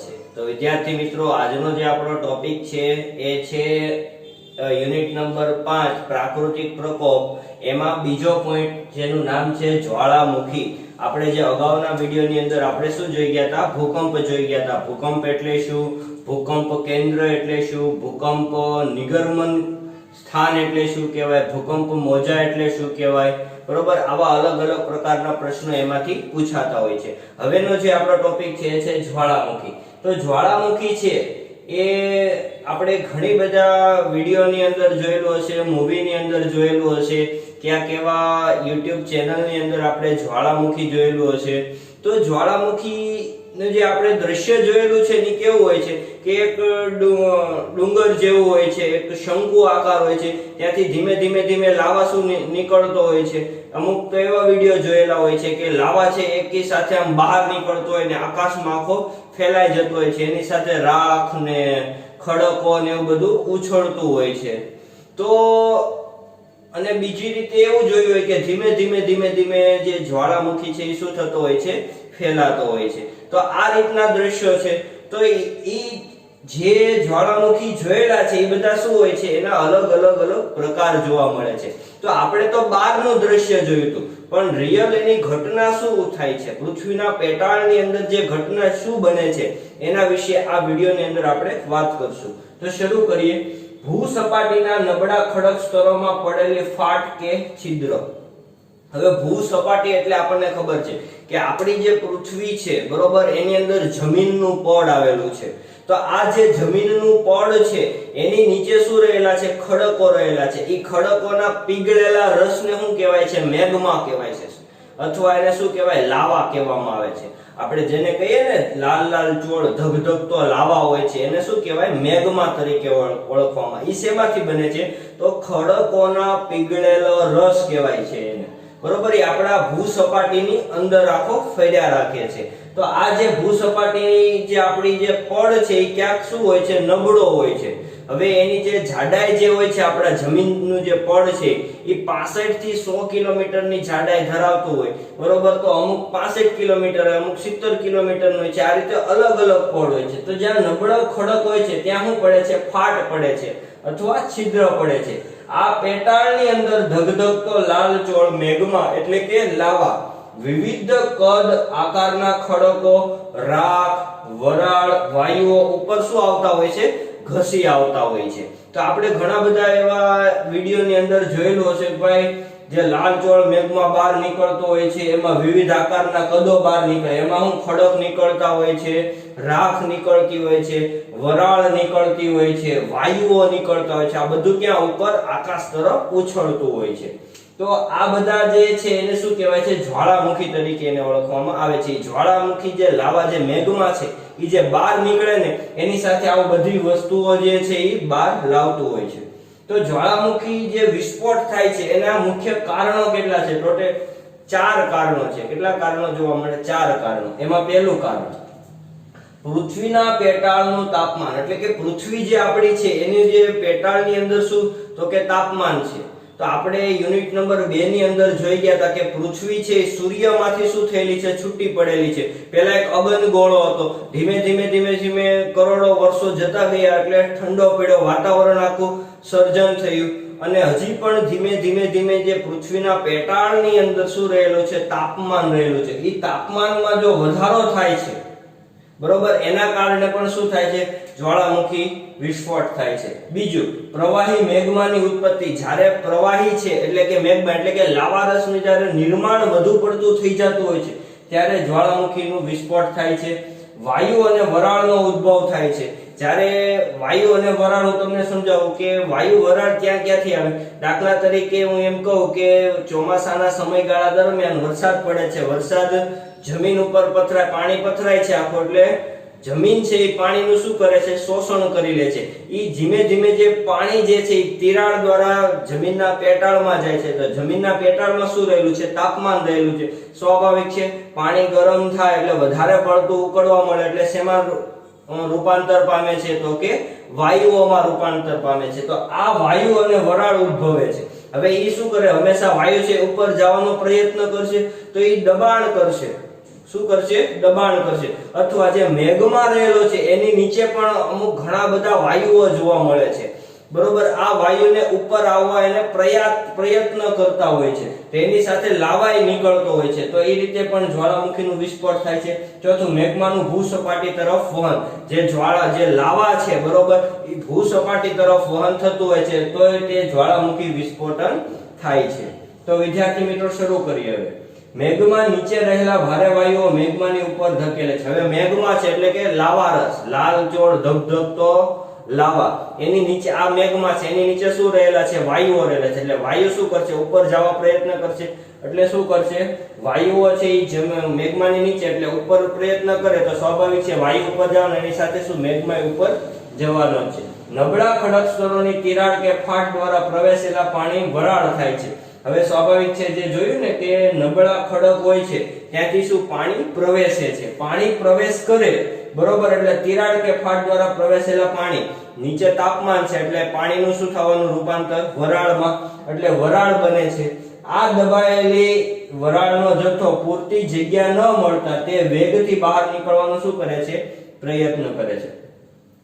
છે। તો વિદ્યાર્થી મિત્રો, આજનો જે આપણો ટોપિક છે એ છે યુનિટ નંબર 5 પ્રાકૃતિક પ્રકોપ। એમાં બીજો પોઈન્ટ જેનું નામ છે જ્વાળામુખી। આપણે જે અગાઉના વિડિયોની અંદર આપણે શું જોઈ ગયા હતા? ભૂકંપ જોઈ ગયા હતા। ભૂકંપ એટલે શું? ભૂકંપ કેન્દ્ર એટલે શું? ભૂકંપ નિગર્મન સ્થાન એટલે શું કહેવાય? ભૂકંપ મોજા એટલે શું કહેવાય? બરોબર, આવા અલગ અલગ પ્રકારના પ્રશ્નો એમાંથી પૂછાતા હોય છે। હવેનો જે આપણો ટોપિક છે એ છે જ્વાળામુખી। તો જ્વાળામુખી છે એ આપણે ઘણી બધા વિડિયોની અંદર જોયેલું હશે, મૂવીની અંદર જોયેલું હશે, ક્યાંક એવા યુટ્યુબ ચેનલની અંદર આપણે જ્વાળામુખી જોયેલું હશે। તો જ્વાળામુખી જે આપણે દ્રશ્ય જોયેલું છે એ કેવું હોય છે કે એક ડુંગર જેવું હોય છે, એક શંકુ આકાર હોય છે, ત્યાંથી ધીમે ધીમે ધીમે લાવા શું નીકળતો હોય છે। અમુક તો એવા વિડિયો જોયેલા હોય છે કે લાવા છે એકી સાથે આમ બહાર નીકળતો હોય ને આકાશમાં આખો ફેલાઈ જતો હોય છે, એની સાથે રાખ ને ખડકો ને એવું બધું ઉછળતું હોય છે। તો અને બીજી રીતે એવું જોયું હોય કે ધીમે ધીમે ધીમે ધીમે જે જ્વાળામુખી છે એ શું થતો હોય છે? ફેલાતો હોય છે। તો આ રીતના દ્રશ્યો છે। તો ઈ જે જ્વાળામુખી જોયેલા છે એ બધા શું હોય છે? એના અલગ અલગ પ્રકાર જોવા મળે છે। તો આપણે તો બહારનું દ્રશ્ય જોયું હતું, પણ રિયલ એની ઘટના શું થાય છે, પૃથ્વીના પેટાળની અંદર જે ઘટના શું બને છે એના વિશે આ વિડિયોની અંદર આપણે વાત કરશું। તો શરૂ કરીએ। ભૂસપાટીના નબળા ખડક સ્તરોમાં પડેલી ફાટ કે છિદ્ર। હવે ભૂસપાટી એટલે આપણને ખબર છે કે આપણી જે પૃથ્વી છે, બરોબર, એની અંદર જમીનનું પડ આવેલું છે। તો આ જે જમીનનું પડ છે એની નીચે શું રહેલા છે? ખડકો રહેલા છે। એ ખડકોના પીગળેલા રસને શું કહેવાય છે? મેગ્મા કહેવાય છે, અથવા એને શું કહેવાય? લાવા કહેવામાં આવે છે। આપણે જેને કહીએ ને લાલ લાલ ચોળ ધગધગતો લાવા હોય છે, એને શું કહેવાય? મેગ્મા તરીકે ઓળખવામાં। ઈ શેમાંથી બને છે? તો ખડકોના પીગળેલો રસ કહેવાય છે એને, બરોબર। એ આપણા ભૂસપાટીની અંદર આખો ફર્યા રાખે છે। તો આ જે ભૂસપાટીની જે આપણી જે પડ છે એ ક્યાંક શું હોય છે? નબળો હોય છે। હવે એની જે જાડાઈ જે હોય છે, આપણા જમીનનું જે પડ છે એ 65 થી 100 કિલોમીટરની જાડાઈ ધરાવતું હોય, બરોબર। તો અમુક 65 કિલોમીટર, અમુક 70 કિલોમીટરનું હોય છે। આ રીતે અલગ અલગ પડ હોય છે। તો જ્યાં નબળો ખડક હોય છે ત્યાં શું પડે છે? ફાટ પડે છે અથવા છિદ્ર પડે છે। આ પેટાળની અંદર ધગધગતો લાલચોળ મેગ્મા એટલે કે લાવા, વિવિધ કદ આકારના ખડકો, રાખ, વરાળ, વાયુઓ ઉપર શું આવતા હોય છે? ઘસી આવતા હોય છે। તો આપણે ઘણા બધા એવા વિડિયોની અંદર જોયેલું હશે કે ભાઈ જે લાલચોળ મેગ્મા બહાર નીકળતો હોય છે એમાં વિવિધ આકારના કદો બહાર નીકળે, એમાં હું ખડક નીકળતા હોય છે, રાખ નીકળતી હોય છે, વરાળ નીકળતી હોય છે, વાયુઓ નીકળતા હોય છે। આ બધું ક્યાં? ઉપર આકાશ તરફ ઉછળતું હોય છે। તો આ બધા જે છે એને શું કહેવાય છે? જ્વાળામુખી તરીકે એને ઓળખવામાં આવે છે। જ્વાળામુખી જે લાવા જે મેગ્મા છે એ જે બહાર નીકળે ને એની સાથે આ બધી વસ્તુઓ જે છે એ બહાર લાવતું હોય છે। તો જ્વાળામુખી જે વિસ્ફોટ થાય છે એના મુખ્ય કારણો કેટલા છે? ટોટલ 4 કારણો છે। કેટલા કારણો જોવા મળે? 4 કારણો। એમાં પહેલું કારણ પૃથ્વીના પેટાળનું તાપમાન, એટલે કે પૃથ્વી જે આપણી છે એની જે પેટાળની અંદર શું? તો કે તાપમાન છે। તો આપણે યુનિટ નંબર 2 ની અંદર જોઈ ગયા હતા કે પૃથ્વી છે સૂર્યમાંથી શું થયેલી છે? છૂટી પડેલી છે। પહેલા એક અબંધ ગોળો હતો, ધીમે ધીમે ધીમે ધીમે કરોડો વર્ષો જતા ગયા એટલે ઠંડો પડ્યો, વાતાવરણ આખું સર્જન થયું, અને હજી પણ ધીમે ધીમે ધીમે જે પૃથ્વીના પેટાળની અંદર શું રહેલું છે? તાપમાન રહેલું છે। એ તાપમાનમાં જો વધારો થાય છે, બરોબર, એના કારણે પણ શું થાય છે? જ્વાળામુખી વિસ્ફોટ થાય છે। બીજું, પ્રવાહી મેગ્માની ઉત્પત્તિ। જ્યારે પ્રવાહી છે એટલે કે મેગ્મા એટલે કે લાવા રસનું જ્યારે નિર્માણ વધુ પડતું થઈ જતું હોય છે ત્યારે જ્વાળામુખીનું વિસ્ફોટ થાય છે। વાયુ અને વરાળનો ઉદ્ભવ થાય છે। જ્યારે વાયુ અને વરાળ, હું તમને સમજાવું કે વાયુ વરાળ ક્યાંથી આવે? દાખલા તરીકે હું એમ કહું કે ચોમાસાના સમયગાળા દરમિયાન વરસાદ પડે છે, વરસાદ જમીન ઉપર પથરાય, પાણી પથરાય છે આખો, એટલે જમીન છે એ પાણીનું શું કરે છે? શોષણ કરી લે છે। એ ધીમે ધીમે જે પાણી જે છે એ તિરાડ દ્વારા જમીનના પેટાળમાં જાય છે। તો જમીનના પેટાળમાં શું રહેલું છે? તાપમાન રહેલું છે। સ્વાભાવિક છે, પાણી ગરમ થાય એટલે વધારે પડતું ઉકળવા મળે, એટલે શેમાં રૂપાંતર પામે છે? તો કે વાયુઓમાં રૂપાંતર પામે છે। તો આ વાયુ અને વરાળ ઉદ્ભવે છે। હવે એ શું કરે? હંમેશા વાયુ છે ઉપર જવાનો પ્રયત્ન કરશે તો એ દબાણ કરશે, શું કરશે? દબાણ કરશે. અથવા જે મેઘમાં રહેલો છે એની નીચે પણ અમુક ઘણા બધા વાયુઓ જોવા મળે છે, બરોબર. આ વાયુને ઉપર આવવા એને પ્રયત્ન કરતા હોય છે, તેની સાથે લાવાય નીકળતો હોય છે, તો એ રીતે પણ જ્વાળામુખીનું વિસ્ફોટ થાય છે. ચોથું, મેગ્માનું ભૂસપાટી તરફ વહન. જે લાવા છે, બરોબર, એ ભૂસપાટી તરફ વહન થતું હોય છે, તો તે જ્વાળામુખી વિસ્ફોટન થાય છે. તો વિદ્યાર્થી મિત્રો શરૂ કરીએ. હવે મેઘમાં નીચે રહેલા ભારે વાયુઓ મેઘમાની ઉપર ધકેલે છે. હવે મેઘમાં છે એટલે કે લાવારસ, લાલ ચોળ ધબધબતો લાવા, એની નીચે આ મેઘમાં છે, એની નીચે શું રહેલા છે? વાયુઓ રહેલા છે. એટલે વાયુ શું કરશે? ઉપર જવા પ્રયત્ન કરશે. એટલે શું કરશે? વાયુઓ છે એ મેઘમાની નીચે એટલે ઉપર પ્રયત્ન કરે તો સ્વાભાવિક છે વાયુ ઉપર જવાનું, એની સાથે શું મેઘમાં ઉપર જવાનો છે. નબળા ખડક સ્તરોની તિરાડ કે ફાટ દ્વારા પ્રવેશેલા પાણી વરાળ થાય છે. હવે સ્વાભાવિક છે, જે જોયું ને કે નબળા ખડક હોય છે ત્યાંથી શું પાણી પ્રવેશે છે. પાણી પ્રવેશ કરે, બરોબર, એટલે તિરાડ કે ફાટ દ્વારા પ્રવેશેલા પાણી, નીચે તાપમાન છે એટલે પાણીનું શું થવાનું? રૂપાંતર વરાળમાં, એટલે વરાળ બને છે. આ દબાયેલી વરાળનો જથ્થો પૂરતી જગ્યા ન મળતા તે વેગથી બહાર નીકળવાનો શું કરે છે? પ્રયત્ન કરે છે.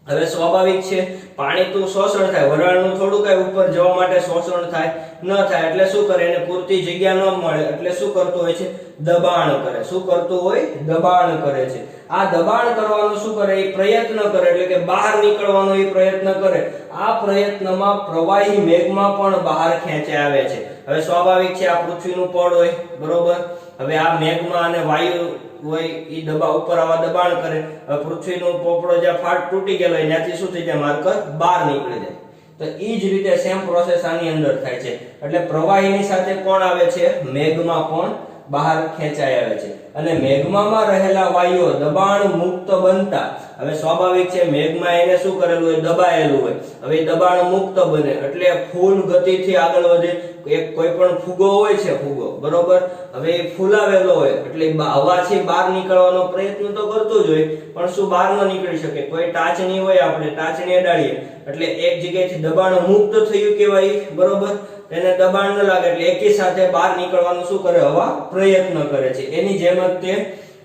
હવે સ્વાભાવિક છે પાણી તો શોષણ થાય, વરાળનું થોડું કઈ ઉપર જવા માટે શોષણ થાય ન થાય, એટલે શું કરે? એને પૂરતી જગ્યા ન મળે એટલે શું કરતું હોય છે? દબાણ કરે. શું કરતું હોય? દબાણ કરે છે. આ દબાણ કરવાનું શું કરે? એ પ્રયત્ન કરે, એટલે કે બહાર નીકળવાનો એ પ્રયત્ન કરે. આ પ્રયત્નમાં પ્રવાહી મેઘમાં પણ બહાર ખેંચાઈ આવે છે. હવે સ્વાભાવિક છે આ પૃથ્વીનું પડ હોય, બરોબર. હવે આ મેઘમાં અને વાયુ હોય એ ઉપર આવા દબાણ કરે. હવે પૃથ્વીનો પોપડો જ્યાં ફાટ તૂટી ગયેલો હોય ત્યાંથી શું થઈ જાય? માર્કર બહાર નીકળી જાય. તો એ જ રીતે સેમ પ્રોસેસ આની અંદર થાય છે. એટલે પ્રવાહીની સાથે કોણ આવે છે? મેઘમાં પણ બહાર ખેંચાઈ આવે છે. અને મેઘમામાં રહેલા વાયુઓ દબાણ મુક્ત બનતા, હવે સ્વાભાવિક છે મેઘમાં એને શું કરેલું હોય? દબાયેલું હોય. હવે દબાણ મુક્ત બને એટલે ફૂલ ગતિથી આગળ વધે. એક કોઈ પણ ફુગો હોય છે, ફુગો, બરોબર, હવે એ ફૂલાવેલો હોય એટલે હવાથી બહાર નીકળવાનો પ્રયત્ન તો કરતો જ હોય, પણ શું બહાર ન નીકળી શકે? કોઈ ટાચણી હોય, આપણે ટાચણી અડાડીએ એટલે એક જગ્યાએથી દબાણ મુક્ત થયું કહેવાય, બરોબર. એને દબાણ ન લાગે એટલે એકી સાથે બહાર નીકળવાનું શું કરે? હવા પ્રયત્ન કરે છે. એની જેમ જ તે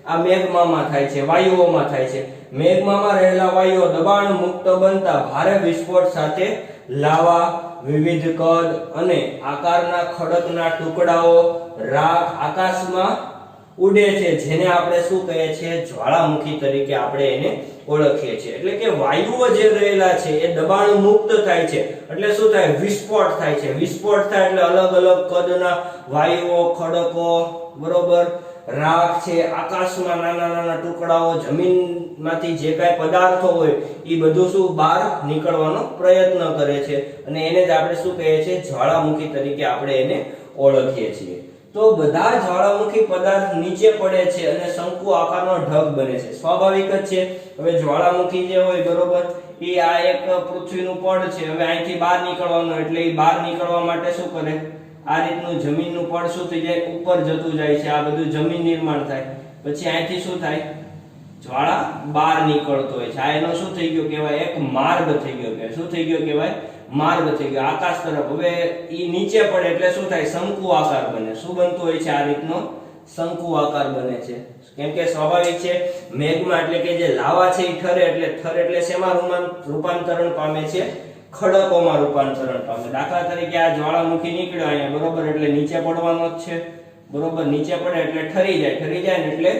આ મેઘમામાં થાય છે, વાયુઓમાં થાય છે. મેઘમામાં રહેલા વાયુઓ દબાણ મુક્ત બનતા ભારે વિસ્ફોટ સાથે લાવા, વિવિધ કદ અને આકારના ખડકના ટુકડાઓ આકાશમાં ઉડે છે, જેને આપણે શું કહીએ છીએ? જ્વાળામુખી તરીકે આપણે એને ઓળખીએ છીએ. એટલે કે વાયુઓ જે રહેલા છે એ દબાણ મુક્ત થાય છે એટલે શું થાય? વિસ્ફોટ થાય છે. વિસ્ફોટ થાય એટલે અલગ અલગ કદના વાયુઓ, ખડકો, બરોબર, રાખ છે, આકાશમાં નાના નાના ટુકડાઓ, જમીનમાંથી જે કાંઈ પદાર્થો હોય એ બધું શું બહાર નીકળવાનો પ્રયત્ન કરે છે, અને એને જ આપણે શું કહીએ છીએ? જ્વાળામુખી તરીકે આપણે એને ઓળખીએ છીએ. તો બધા જ્વાળામુખી પદાર્થ નીચે પડે છે અને શંકુ આકારનો ઢગ બને છે. સ્વાભાવિક જ છે. હવે જ્વાળામુખી જે હોય, બરોબર, એ આ એક પૃથ્વીનું પડ છે. હવે અહીંથી બહાર નીકળવાનું એટલે એ બહાર નીકળવા માટે શું કરે? આ રીતનું જમીનનું પડ શું થઈ જાય? ઉપર જતું જાય છે. આ બધું જમીન નિર્માણ થાય. પછી અહીંથી શું થાય? જ્વાળા બહાર નીકળતો હોય છે. આ એનો શું થઈ ગયો કહેવાય? એક માર્ગ થઈ ગયો કહેવાય. શું થઈ ગયો કહેવાય? માર્ગ થઈ ગયો આકાશ તરફ. હવે ઈ નીચે પડે એટલે શું થાય? શંકુ આકાર બને. શું બનતું હોય છે? આ રીતનો શંકુ આકાર બને છે. કેમ કે સ્વાભાવિક છે મેઘમાં એટલે કે જે લાવા છે એ ઠરે એટલે શેમાં રૂપાંતરણ પામે છે? ખડકોમાં રૂપાંતરણ પામે. દાખલા તરીકે આ જ્વાળામુખી નીકળ્યો અહીંયા, બરોબર, એટલે નીચે પડવાનો જ છે, બરોબર. નીચે પડે એટલે ઠરી જાય ને એટલે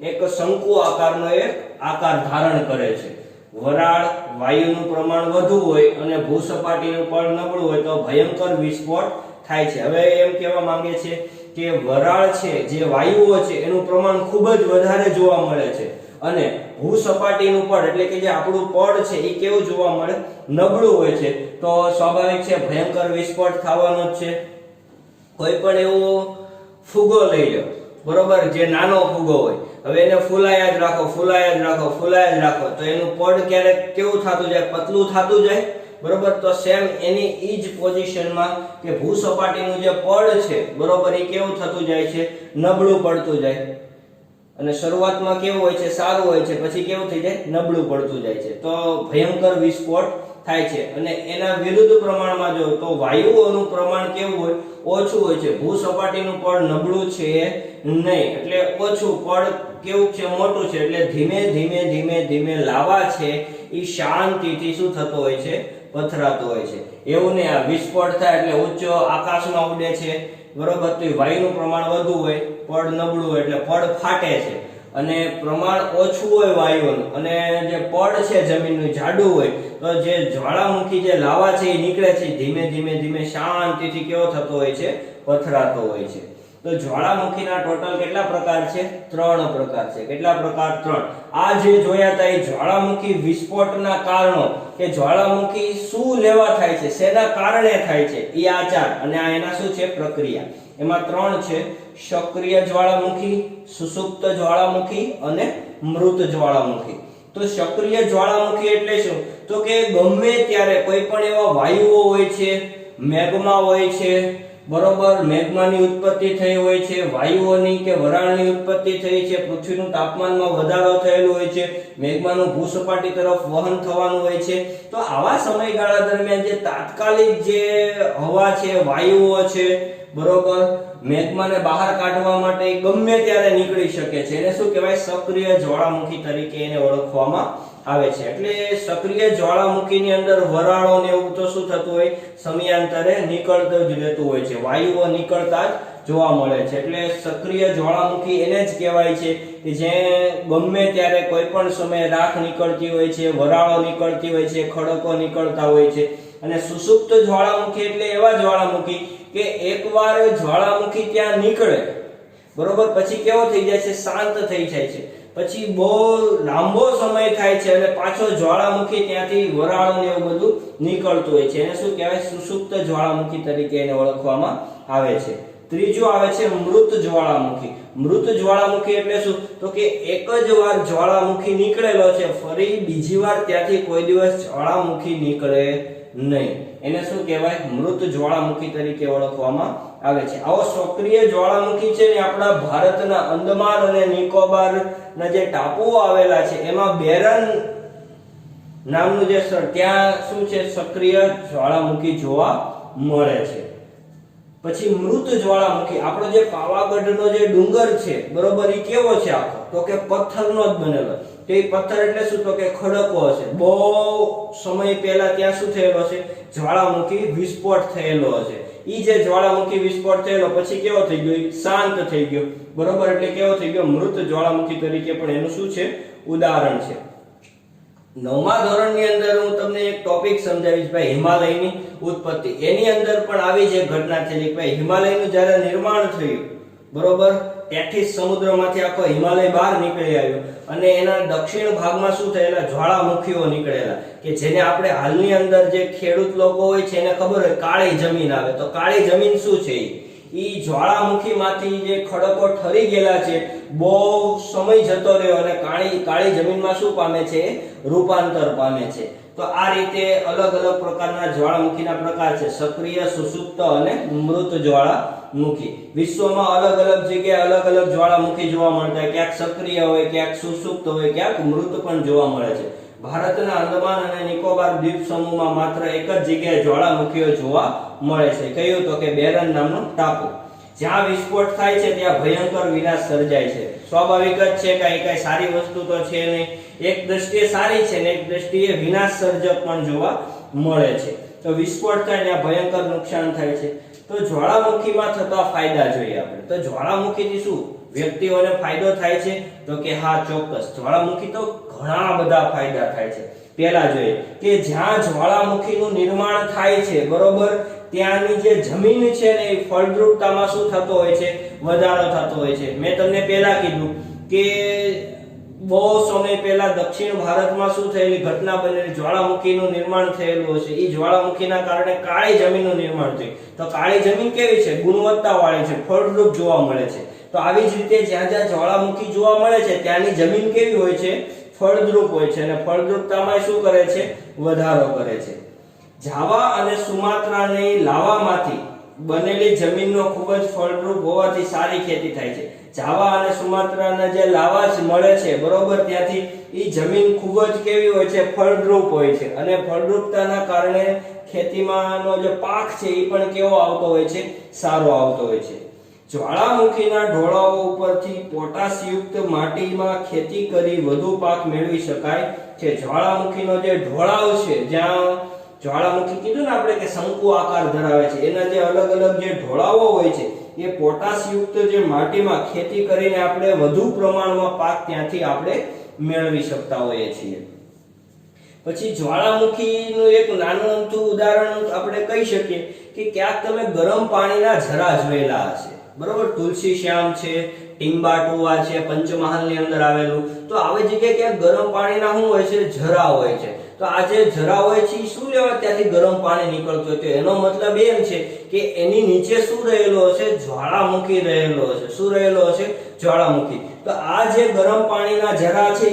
એક શંકુ આકારનો એક આકાર ધારણ કરે છે. વરાળ, વાયુનું પ્રમાણ વધુ હોય અને ભૂસપાટીનું પડ નબળું હોય તો ભયંકર વિસ્ફોટ થાય છે. હવે એમ કહેવા માંગે છે કે વરાળ છે, જે વાયુઓ છે, એનું પ્રમાણ ખૂબ જ વધારે જોવા મળે છે, અને ભૂસપાટીનું પડ એટલે કે જે આપણું પડ છે એ કેવું જોવા મળે? નબળું હોય છે. તો સ્વાભાવિક છે ભયંકર વિસ્ફોટ થવાનો જ છે. કોઈ પણ એવો ફુગો લઈ લો, બરોબર, જે નાનો ફુગો હોય, હવે એને ફૂલાયા જ રાખો તો એનું પડ ક્યારેક કેવું થતું જાય? પતલું થતું જાય, બરોબર. તો સેમ એની ઈ જ પોઝિશનમાં કે ભૂસપાટીનું જે પડ છે, બરોબર, એ કેવું થતું જાય છે? નબળું પડતું જાય. અને શરૂઆતમાં કેવું હોય છે? સારું હોય છે, પછી કેવું થઈ જાય? નબળું પડતું જાય છે. તો ભયંકર વિસ્ફોટ થાય છે અને એના વિરુદ્ધ પ્રમાણમાં જો તો વાયુઓનું પ્રમાણ કેવું હોય, ઓછું હોય છે. ભૂસપાટીનું પડ નબળું છે નહીં, એટલે ઓછું, પડ કેવું છે, મોટું છે. એટલે ધીમે ધીમે ધીમે ધીમે લાવા છે એ શાંતિથી શું થતો હોય છે, પથરાતો હોય છે. એવું નહીં આ વિસ્ફોટ થાય એટલે ઉચ્ચ આકાશમાં ઉડે છે, બરોબર, તો વાયુનું પ્રમાણ વધુ હોય, પડ નબળું હોય એટલે પડ ફાટે છે. અને પ્રમાણ ઓછું હોય વાયુનું અને જે પડ છે જમીનનું જાડું હોય તો જે જ્વાળામુખી જે લાવા છે એ નીકળે છે ધીમે ધીમે ધીમે શાંતિથી કેવો થતો હોય છે, પથરાતો હોય છે. તો જ્વાળામુખીના ટોટલ કેટલા પ્રકાર છે? 3 પ્રકાર છે. કેટલા પ્રકાર? 3. આ જે જોયા હતા એ જ્વાળામુખી વિસ્ફોટના કારણો કે જ્વાળામુખી શું લેવા થાય છે, શેના કારણે થાય છે, એ આ 4 અને આ એના શું છે, પ્રક્રિયા. એમાં 3 છે: સક્રિય જ્વાળામુખી, સુષુપ્ત જ્વાળામુખી અને મૃત જ્વાળામુખી. તો સક્રિય જ્વાળામુખી એટલે શું? તો કે ગમે ત્યારે કોઈ પણ એવા વાયુઓ હોય છે, મેગ્મા હોય છે, બરોબર, મેગ્માની ઉત્પત્તિ થઈ હોય છે, વાયુઓની કે વરાળની ઉત્પત્તિ થઈ છે, પૃથ્વીનું તાપમાનમાં વધારો થયેલો હોય છે, મેગ્માનું ભૂસપાટી તરફ વહન થવાનું હોય છે. તો આવા સમયગાળા દરમિયાન જે તાત્કાલિક જે હવા છે, વાયુઓ છે, બરોબર, મેગ્માને બહાર કાઢવા માટે ગમે ત્યારે નીકળી શકે છે. એને શું કહેવાય? સક્રિય જ્વાળામુખી તરીકે એને ઓળખવામાં આવે છે. એટલે સક્રિય જ્વાળામુખીની અંદર વરાળો ને એવું તો શું થતું હોય, સમયાંતરે નીકળતું જ રહેતું હોય છે, વાયુઓ નીકળતા જ જોવા મળે છે. એટલે સક્રિય જ્વાળામુખી એને જ કહેવાય છે કે જે ગમે ત્યારે કોઈ પણ સમયે રાખ નીકળતી હોય છે, વરાળો નીકળતી હોય છે, ખડકો નીકળતા હોય છે. અને સુષુપ્ત જ્વાળામુખી એટલે એવા જ્વાળામુખી કે એકવાર જ્વાળામુખી ત્યાં નીકળે, બરોબર, પછી કેવો થઈ જાય છે, શાંત થઈ જાય છે, પછી બહુ લાંબો સમય થાય છે અને પાછો જ્વાળામુખી ત્યાંથી વરાળ ને એવું બધું નીકળતું હોય છે. એને શું કહેવાય? સુષુપ્ત જ્વાળામુખી તરીકે એને ઓળખવામાં આવે છે. ત્રીજું આવે છે મૃત જ્વાળામુખી. મૃત જ્વાળામુખી એટલે શું? તો કે એક જ વાર જ્વાળામુખી નીકળેલો છે, ફરી બીજી વાર ત્યાંથી કોઈ દિવસ જ્વાળામુખી નીકળે નહીં. એને શું કહેવાય? મૃત જ્વાળામુખી તરીકે ઓળખવામાં આવે છે. આવો સક્રિય જ્વાળામુખી છે ને આપણા ભારતના અંદમાન અને નિકોબાર ના જે ટાપુઓ આવેલા છે એમાં બેરન નામનું જે ત્યાં શું છે, સક્રિય જ્વાળામુખી જોવા મળે છે. પછી મૃત જ્વાળામુખી, આપણો જે પાવાગઢનો જે ડુંગર છે, બરોબર, એ કેવો છે આખો? તો કે પથ્થરનો જ બનેલો. તો એ પથ્થર એટલે શું? તો કે ખડકો હશે. બહુ સમય પહેલા ત્યાં શું થયેલો છે? જ્વાળામુખી વિસ્ફોટ થયેલો હશે. ઈ જે જ્વાળામુખી વિસ્ફોટ થયેલો પછી કેવો થઈ ગયો? શાંત થઈ ગયો, બરોબર, એટલે કેવો થઈ ગયો? મૃત જ્વાળામુખી તરીકે પણ એનું શું છે, ઉદાહરણ છે. 9મા ધોરણની અંદર હું તમને એક ટોપિક સમજાવીશ ભાઈ, હિમાલયની ઉત્પત્તિ. એની અંદર પણ આવી જે ઘટના થયેલી ભાઈ, હિમાલયનું જ્યારે નિર્માણ થયું, બરોબર, ત્યાંથી સમુદ્રમાંથી આખો હિમાલય બહાર નીકળી આવ્યો અને એના દક્ષિણ ભાગમાં શું થયેલા? જ્વાળામુખીઓ નીકળેલા કે જેને આપણે હાલની અંદર જે ખેડૂત લોકો હોય છે એને ખબર હોય કાળી જમીન આવે. તો કાળી જમીન શું છે? ઈ જ્વાળામુખીમાંથી જે ખડકો ઠરી ગયેલા છે, બહુ સમય જતો રહ્યો અને કાળી જમીનમાં શું પામે છે? રૂપાંતર પામે છે. તો આ રીતે અલગ અલગ પ્રકારના જ્વાળામુખીના પ્રકાર છે: સક્રિય, સુષુપ્ત અને મૃત જ્વાળામુખી. વિશ્વમાં અલગ અલગ જગ્યાએ અલગ અલગ જ્વાળામુખી જોવા મળતા હોય. ક્યાંક સક્રિય હોય, ક્યાંક સુષુપ્ત હોય, ક્યાંક મૃત પણ જોવા મળે છે. ભારતના અંદમાન અને નિકોબાર દ્વીપ સમૂહમાં માત્ર એક જ જગ્યાએ જ્વાળામુખીઓ જોવા મળે છે. કયું? તો કે બેરન નામનો ટાપુ. જ્યાં વિસ્ફોટ થાય છે ત્યાં ભયંકર વિનાશ સર્જાય છે. સ્વાભાવિક જ છે કે કઈ સારી વસ્તુ તો છે નહીં. એક દ્રષ્ટિએ સારી છે ને એક દ્રષ્ટિએ વિનાશ સર્જક પણ જોવા મળે છે. તો વિસ્ફોટ થાય ત્યાં ભયંકર નુકસાન થાય છે. તો જ્વાળામુખીમાં થતા ફાયદા જોઈએ આપણે. તો જ્વાળામુખીથી શું વ્યક્તિઓને ફાયદો થાય છે? તો કે હા, ચોક્કસ. જ્વાળામુખી તો ઘણા બધા ફાયદા થાય છે. પહેલા જોઈએ કે જ્યાં જ્વાળામુખીનું નિર્માણ થાય છે, બરોબર, ત્યાંની જે જમીન છે ને એ ફળદ્રુપતામાં શું થતો હોય છે? વધારો થતો હોય છે. મેં તમને પહેલા કીધું કે બહુ સમય પહેલા દક્ષિણ ભારતમાં શું થયેલી ઘટના બનેલી? જ્વાળામુખીનું નિર્માણ થયેલું હશે. એ જ્વાળામુખીના કારણે કાળી જમીનનું નિર્માણ થયું. તો કાળી જમીન કેવી છે? ગુણવત્તાવાળી છે, ફળદ્રુપ જોવા મળે છે. તો આવી જ રીતે જ્યાં જ્યાં જ્વાળામુખી જોવા મળે છે ત્યાંની જમીન કેવી હોય છે? ફળદ્રુપ હોય છે. અને ફળદ્રુપતામાં શું કરે છે? વધારો કરે છે. જાવા અને સુમાત્રાની લાવામાંથી બનેલી જમીનનો ખૂબ જ ફળદ્રુપ હોવાથી સારી ખેતી થાય છે. જાવા અને સુમાત્રાના જે લાવા મળે છે બરોબર, ત્યાંથી ઈ જમીન ખૂબ જ કેવી હોય છે, ફળદ્રુપ હોય છે, અને ફળદ્રુપતાના કારણે ખેતીમાંનો જે પાક છે એ પણ કેવો આવતો હોય છે, સારો આવતો હોય છે. જ્વાળામુખીના ઢોળાવો ઉપરથી પોટાશયુક્ત માટીમાં ખેતી કરી વધુ પાક મેળવી શકાય છે. જ્વાળામુખીનો જે ઢોળાવ છે, જ્યાં જ્વાળામુખી કીધું ને આપણે કે શંકુ આકાર ધરાવે છે, એના જે અલગ અલગ જે ઢોળાવો હોય છે એ પોટાશયુક્ત જે માટીમાં ખેતી કરીને આપણે વધુ પ્રમાણમાં પાક ત્યાંથી આપણે મેળવી શકતા હોઈએ છીએ. પછી જ્વાળામુખીનું એક નાનું અમથું ઉદાહરણ આપણે કહી શકીએ કે ક્યાંક તમે ગરમ પાણીના ઝરા જોયેલા હશે બરોબર. તુલસી શ્યામ છે, ટીમ્બાટુવા છે, પંચમહાલની અંદર આવેલું, તો આવી જગ્યાએ ક્યાંક ગરમ પાણીના શું હોય છે, ઝરા હોય છે. તો આ જે ઝરા હોય છે એ શું લેવા ત્યાંથી ગરમ પાણી નીકળતું હોય, તો એનો મતલબ એમ છે કે એની નીચે શું રહેલો હશે, જ્વાળામુખી રહેલો હશે. શું રહેલો હશે, જ્વાળામુખી. તો આ જે ગરમ પાણીના ઝરા છે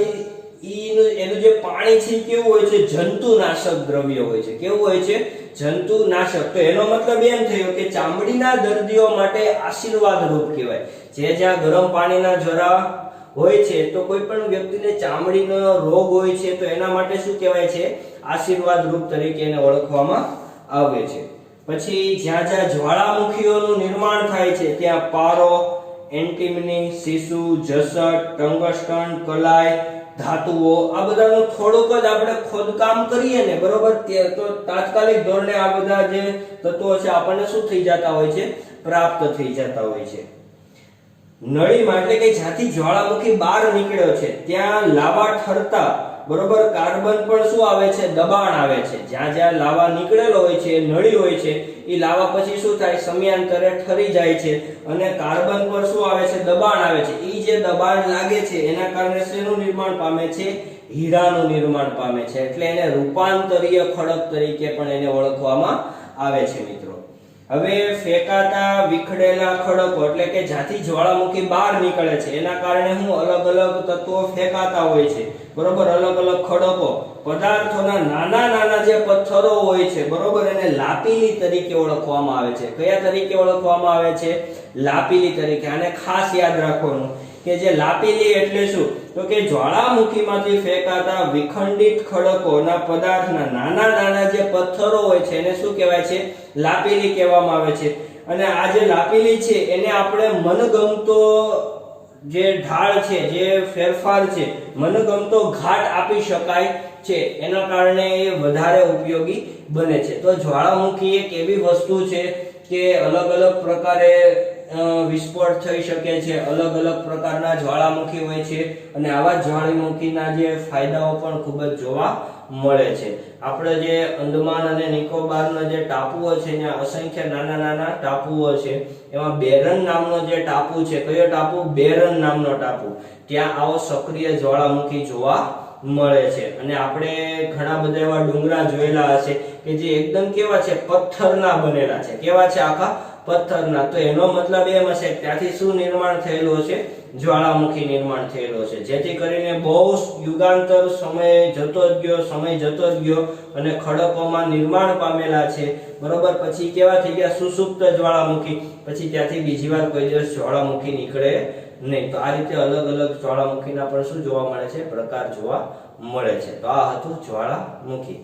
એનું જે પાણી છે કેવું હોય છે, જંતુનાશક દ્રવ્ય હોય છે. કેવું હોય છે, જંતુનાશક. તો એનો મતલબ એમ થયો કે ચામડીના દર્દીઓ માટે આશીર્વાદ રૂપ કહેવાય. જ્યાં ગરમ પાણીના ઝરા હોય છે તો કોઈ પણ વ્યક્તિને ચામડીનો રોગ હોય છે તો એના માટે શું કહેવાય છે, આશીર્વાદ રૂપ તરીકે એને ઓળખવામાં આવે છે. પછી જ્યાં જ્યાં જ્વાળામુખીઓનું નિર્માણ થાય છે ત્યાં પારો, એન્ટિમની, સીસુ, જસટ, ટંગસ્ટન, કલાય, ધાતુઓ, આ બધાનું થોડુંક જ આપણે ખોદકામ કરીએ ને બરોબર, તો તાત્કાલિક ધોરણે આ બધા જે તત્વો છે આપણને શું થઈ જતા હોય છે, પ્રાપ્ત થઈ જતા હોય છે. નળીમાં એટલે કે જ્યાંથી જ્વાળામુખી બહાર નીકળ્યો છે ત્યાં લાવા ઠરતા બરોબર કાર્બન પણ શું આવે છે, દબાણ આવે છે. જ્યાં જ્યાં લાવા નીકળેલો હોય છે, નળી હોય છે, એ લાવા પછી શું થાય, સમયાંતરે ઠરી જાય છે અને કાર્બન પર શું આવે છે, દબાણ આવે છે. એ જે દબાણ લાગે છે એના કારણે શેનું નિર્માણ પામે છે, હીરાનું નિર્માણ પામે છે. એટલે એને રૂપાંતરીય ખડક તરીકે પણ એને ઓળખવામાં આવે છે મિત્રો. હવે ફેંકાતા વિખડેલા ખડકો એટલે કે જ્યાંથી જ્વાળામુખી બહાર નીકળે છે એના કારણે હું અલગ અલગ તત્વો ફેંકાતા હોય છે બરોબર, અલગ અલગ ખડકો, પદાર્થોના નાના નાના જે પથ્થરો હોય છે બરોબર, એને લાપીલી તરીકે ઓળખવામાં આવે છે. કયા તરીકે ઓળખવામાં આવે છે, લાપીલી તરીકે. આને ખાસ યાદ રાખવાનું કે જે લાપીલી એટલે શું, તો કે જ્વાળામુખીમાંથી ફેંકાતા વિખંડિત ખડકોના પદાર્થના નાના નાના જે પથ્થરો હોય છે એને શું કહેવાય છે, લાપીલી કહેવામાં આવે છે. અને આ જે લાપીલી છે એને આપણે મનગમતો જે ઢાળ છે, જે ફેરફાર છે, મનગમતો ઘાટ આપી શકાય છે. એના કારણે એ વધારે ઉપયોગી બને છે. તો જ્વાળામુખી એક એવી વસ્તુ છે કે અલગ અલગ પ્રકારે વિસ્ફોટ થઈ શકે છે. અલગ અલગ પ્રકારના જ્વાળામુખી હોય છે અને આવા જ્વાળામુખીના જે ફાયદાઓ પણ ખૂબ જ જોવા મળે છે. આપણે જે અંદમાન અને નિકોબારના જે ટાપુઓ છે ત્યાં અસંખ્ય નાના નાના ટાપુઓ છે. એમાં બેરન નામનો જે ટાપુ છે, કયો ટાપુ, બેરન નામનો ટાપુ, ત્યાં આવો સક્રિય જ્વાળામુખી જોવા મળે છે. અને આપણે ઘણા બધા એવા ડુંગરા જોયેલા હશે કે જે એકદમ કેવા છે, પથ્થરના બનેલા છે. કેવા છે, આખા પથ્થરના. તો એનો મતલબ એમ હશે ત્યાંથી શું નિર્માણ થયેલું હશે, જ્વાળામુખી નિર્માણ થયેલો છે. જેથી કરીને બહુ યુગાંતર સમય જતો જ ગયો અને ખડકોમાં નિર્માણ પામેલા છે બરોબર. પછી કેવા થઈ ગયા, સુસુપ્ત જ્વાળામુખી. પછી ત્યાંથી બીજી વાર કોઈ દિવસ જ્વાળામુખી નીકળે નહીં. તો આ રીતે અલગ અલગ જ્વાળામુખીના પણ શું જોવા મળે છે, પ્રકાર જોવા મળે છે. તો આ હતું જ્વાળામુખી.